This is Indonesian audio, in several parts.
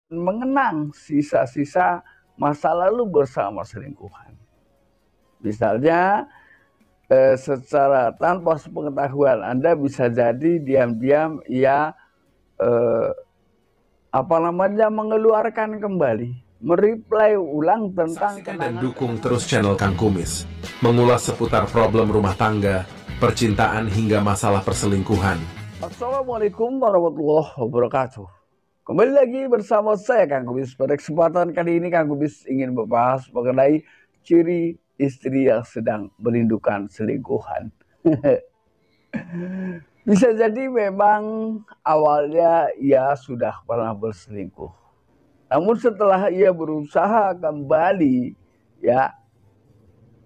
mengenang sisa-sisa masa lalu bersama selingkuhan. Misalnya secara tanpa sepengetahuan Anda bisa jadi diam-diam ia mengeluarkan kembali, mereply ulang tentang Saksikan dan dukung terus channel Kang Kumis, mengulas seputar problem rumah tangga, percintaan hingga masalah perselingkuhan. Assalamualaikum warahmatullahi wabarakatuh. Kembali lagi bersama saya Kang Kumis. Pada kesempatan kali ini Kang Kumis ingin membahas mengenai ciri istri yang sedang merindukan selingkuhan. Bisa jadi memang awalnya ia sudah pernah berselingkuh. Namun setelah ia berusaha kembali ya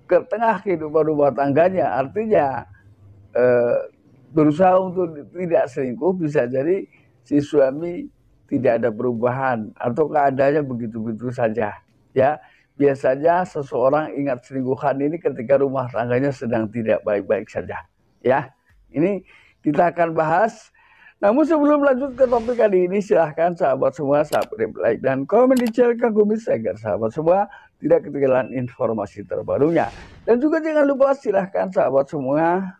ke tengah kehidupan rumah tangganya, artinya berusaha untuk tidak selingkuh, bisa jadi si suami tidak ada perubahan atau keadaannya begitu-begitu saja. Ya, biasanya seseorang ingat selingkuhan ini ketika rumah tangganya sedang tidak baik-baik saja. Ya, ini kita akan bahas. Namun sebelum lanjut ke topik kali ini, silahkan sahabat semua subscribe, like, dan komen di channel Kang Kumis agar sahabat semua tidak ketinggalan informasi terbarunya. Dan juga jangan lupa silahkan sahabat semua,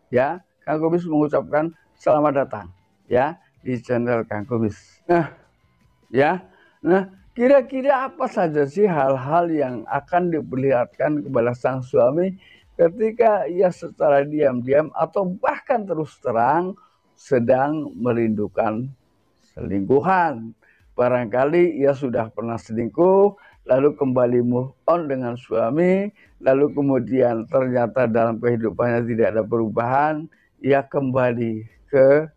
ya, Kang Kumis mengucapkan selamat datang ya di channel Kang Kumis. Nah, kira-kira apa saja sih hal-hal yang akan diperlihatkan kepada sang suami ketika ia secara diam-diam atau bahkan terus terang sedang merindukan selingkuhan? Barangkali ia sudah pernah selingkuh, lalu kembali move on dengan suami, lalu kemudian ternyata dalam kehidupannya tidak ada perubahan, ia kembali ke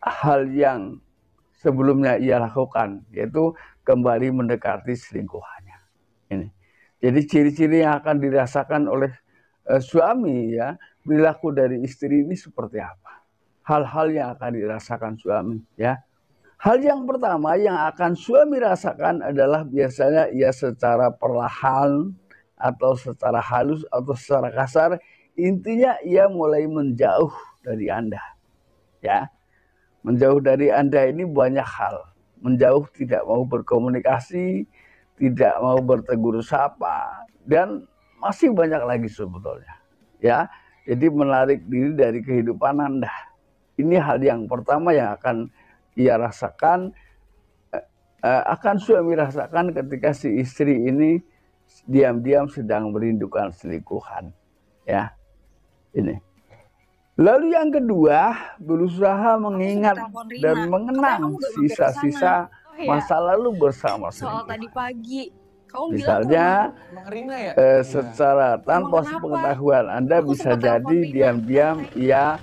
hal yang sebelumnya ia lakukan, yaitu kembali mendekati selingkuhannya. Ini. Jadi ciri-ciri yang akan dirasakan oleh suami ya, perilaku dari istri ini seperti apa? Hal-hal yang akan dirasakan suami ya. Hal yang pertama yang akan suami rasakan adalah biasanya ia secara perlahan atau secara halus atau secara kasar, intinya ia mulai menjauh dari Anda. Ya. Menjauh dari Anda ini banyak hal. Menjauh, tidak mau berkomunikasi, tidak mau bertegur sapa, dan masih banyak lagi sebetulnya. Ya, jadi menarik diri dari kehidupan Anda. Ini hal yang pertama yang akan ia rasakan, akan suami rasakan ketika si istri ini diam-diam sedang merindukan selingkuhan. Ya, ini. Lalu yang kedua, berusaha mengingat dan mengenang sisa-sisa masa lalu bersama selingkuhan. Soal tadi pagi, kamu misalnya secara tanpa sepengetahuan Anda bisa jadi diam-diam ia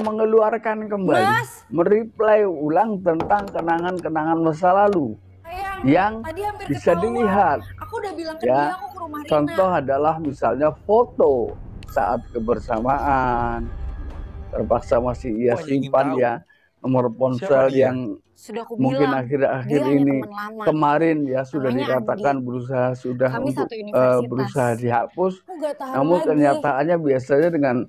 mengeluarkan kembali, mereply ulang tentang kenangan-kenangan masa lalu yang bisa dilihat. Aku udah bilang ke dia, aku ke rumah Rina. Contoh adalah misalnya foto saat kebersamaan, terpaksa masih ia simpan ya, nomor ponsel yang mungkin akhir-akhir ini kemarin ya sudah dikatakan berusaha berusaha dihapus, namun kenyataannya biasanya dengan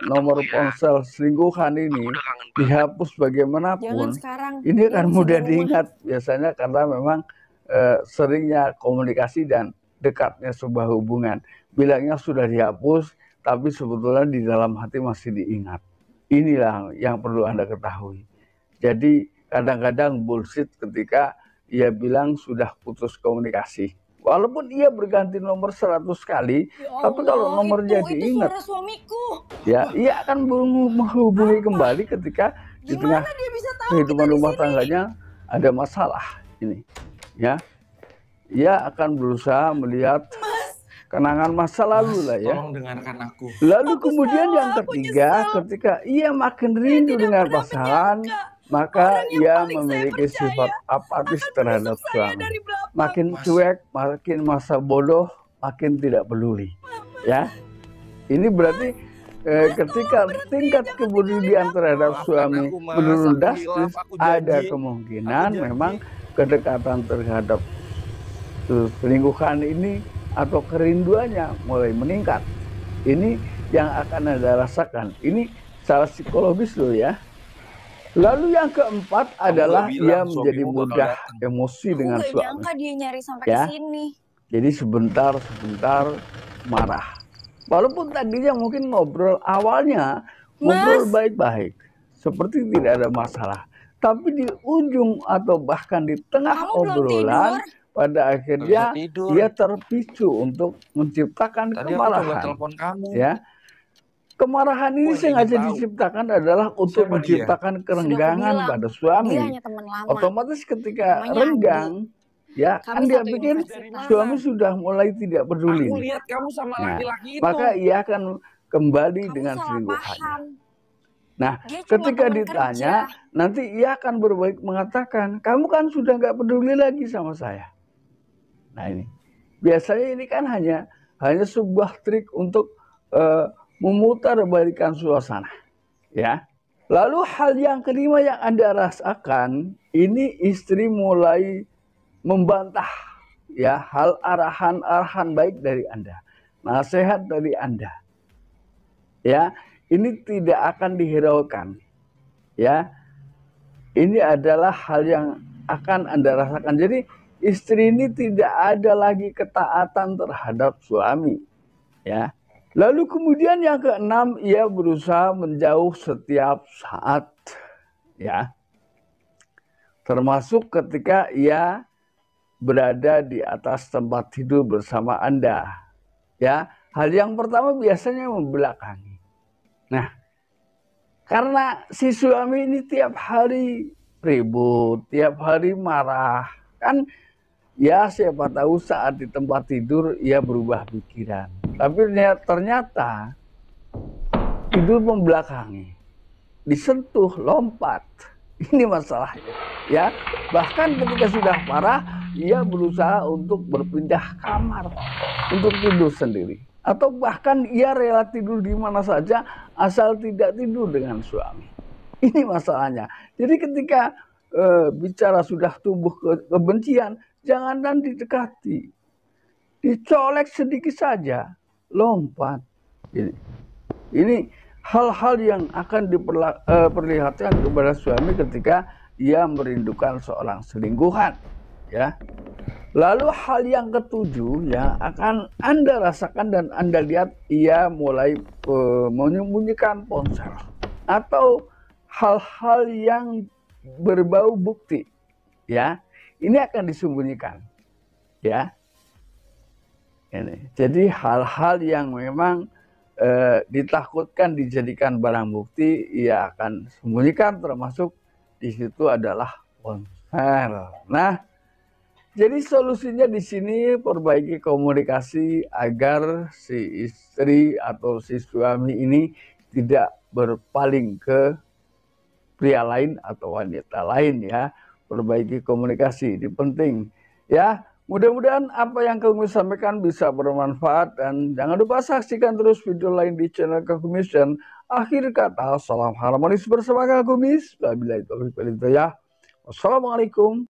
nomor ponsel selingkuhan ini dihapus bagaimanapun, ini kan mudah diingat biasanya karena memang seringnya komunikasi dan dekatnya sebuah hubungan. Bilangnya sudah dihapus, tapi sebetulnya di dalam hati masih diingat. Inilah yang perlu Anda ketahui. Jadi kadang-kadang bullshit ketika ia bilang sudah putus komunikasi. Walaupun ia berganti nomor 100 kali, tapi kalau nomornya diingat, ya ia akan menghubungi kembali ketika di tengah kehidupan rumah tangganya ada masalah. Ini, ya, ia akan berusaha melihat kenangan masa lalu lah ya. Tolong dengarkan aku. Lalu kemudian yang ketiga, ketika ia makin rindu dengan pasangan, maka ia memiliki sifat apatis terhadap suami. Makin cuek, makin masa bodoh, makin tidak peduli. Ya, ini berarti ketika tingkat kepedulian terhadap suami menurun drastis, ada kemungkinan memang kedekatan terhadap selingkuhan ini atau kerinduannya mulai meningkat. Ini yang akan Anda rasakan. Ini secara psikologis loh ya. Lalu yang keempat adalah ia bilang menjadi suamimu bakal mudah datang. emosi Aku dengan gak suami. nyangka dia nyari sampai Ya. ke sini. Jadi sebentar-sebentar marah. Walaupun tadinya mungkin ngobrol awalnya ngobrol baik-baik, seperti tidak ada masalah. Tapi di ujung atau bahkan di tengah Kamu belum obrolan, tidur? pada akhirnya tidur. dia terpicu untuk menciptakan Tadi aku coba kemarahan. telepon kamu. Ya, kemarahan ini Wah, sengaja ingin tahu. diciptakan adalah untuk Siapa menciptakan kerenggangan bilang, pada suami. Dia hanya teman lama. Otomatis ketika Namanya renggang, ya Kami kan dia satu pikir universitas. suami sudah mulai tidak peduli. Aku lihat kamu sama Nah, laki-laki itu. maka ia akan kembali Kamu dengan salah selingkuhannya. paham. Nah, Dia cuma ketika teman ditanya, kerja. nanti ia akan berbaik mengatakan, kamu kan sudah nggak peduli lagi sama saya. Nah ini, biasanya ini kan hanya sebuah trik untuk memutar balikan suasana, ya. Lalu hal yang kelima yang Anda rasakan, ini istri mulai membantah, ya, hal arahan baik dari Anda, nasihat dari Anda, ya. Ini tidak akan dihiraukan, ya. Ini adalah hal yang akan Anda rasakan. Jadi istri ini tidak ada lagi ketaatan terhadap suami, ya. Lalu kemudian yang keenam, ia berusaha menjauh setiap saat, ya. Termasuk ketika ia berada di atas tempat tidur bersama Anda, ya. Hal yang pertama biasanya membelakangi. Nah, karena si suami ini tiap hari ribut, tiap hari marah, kan ya siapa tahu saat di tempat tidur ia berubah pikiran. Tapi ternyata tidur membelakangi, disentuh, lompat. Ini masalahnya, ya. Bahkan ketika sudah marah, ia berusaha untuk berpindah kamar untuk tidur sendiri. Atau bahkan ia rela tidur di mana saja asal tidak tidur dengan suami. Ini masalahnya. Jadi ketika bicara sudah tumbuh kebencian, jangan didekati. Dicolek sedikit saja, lompat. Ini hal-hal yang akan diperlihatkan kepada suami ketika ia merindukan seorang selingkuhan, ya. Lalu hal yang ketujuh yang akan Anda rasakan dan Anda lihat, ia mulai menyembunyikan ponsel atau hal-hal yang berbau bukti, ya. Ini akan disembunyikan, ya. Ini. Jadi hal-hal yang memang ditakutkan dijadikan barang bukti, ia akan sembunyikan, termasuk di situ adalah ponsel. Nah, jadi solusinya di sini perbaiki komunikasi agar si istri atau si suami ini tidak berpaling ke pria lain atau wanita lain, ya. Perbaiki komunikasi, ini penting, ya. Mudah-mudahan apa yang kami sampaikan bisa bermanfaat, dan jangan lupa saksikan terus video lain di channel Kang Kumis. Dan akhir kata, salam harmonis bersama Kang Kumis. Wabillahi taufiq wal hidayah. Wassalamualaikum